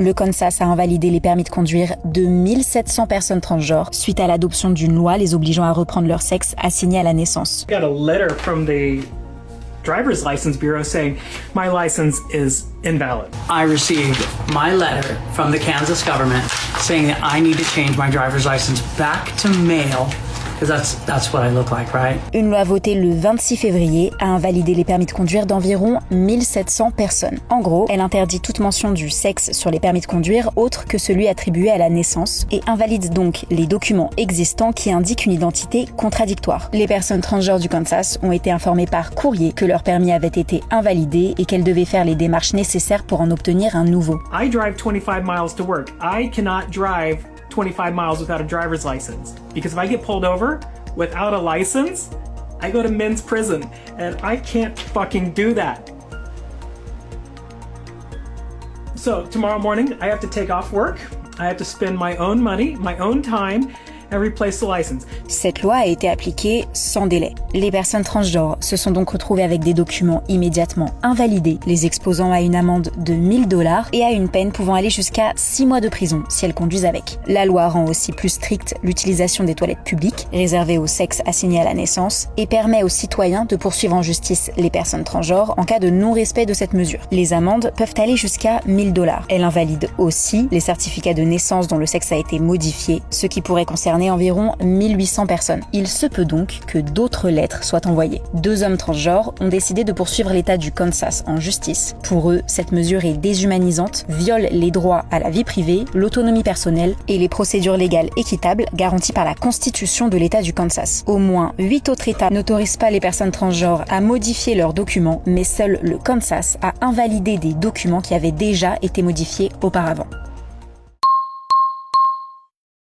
Le Kansas a invalidé les permis de conduire de 1700 personnes transgenres suite à l'adoption d'une loi les obligeant à reprendre leur sexe assigné à la naissance. I got a letter from the driver's license bureau saying my license is invalid. I received my letter from the Kansas government saying that I need to change my driver's license back to male because that's what I look like, right? Une loi votée le 26 février a invalidé les permis de conduire d'environ 1700 personnes. En gros, elle interdit toute mention du sexe sur les permis de conduire autre que celui attribué à la naissance et invalide donc les documents existants qui indiquent une identité contradictoire. Les personnes transgenres du Kansas ont été informées par courrier que leur permis avait été invalidé et qu'elles devaient faire les démarches nécessaires pour en obtenir un nouveau. I drive 25 miles to work. I cannot drive 25 miles without a driver's license. Because if I get pulled over without a license, I go to men's prison. And I can't fucking do that. So tomorrow morning, I have to take off work. I have to spend my own money, my own time, and replace the license. Cette loi a été appliquée sans délai. Les personnes transgenres se sont donc retrouvées avec des documents immédiatement invalidés, les exposant à une amende de $1000 et à une peine pouvant aller jusqu'à 6 mois de prison si elles conduisent avec. La loi rend aussi plus stricte l'utilisation des toilettes publiques, réservées au sexe assigné à la naissance, et permet aux citoyens de poursuivre en justice les personnes transgenres en cas de non-respect de cette mesure. Les amendes peuvent aller jusqu'à $1000. Elle invalide aussi les certificats de naissance dont le sexe a été modifié, ce qui pourrait concerner environ 1800 personnes. Il se peut donc que d'autres lettres soient envoyées. 2 hommes transgenres ont décidé de poursuivre l'État du Kansas en justice. Pour eux, cette mesure est déshumanisante, viole les droits à la vie privée, l'autonomie personnelle et les procédures légales équitables garanties par la Constitution de l'État du Kansas. Au moins 8 autres États n'autorisent pas les personnes transgenres à modifier leurs documents, mais seul le Kansas a invalidé des documents qui avaient déjà été modifiés auparavant.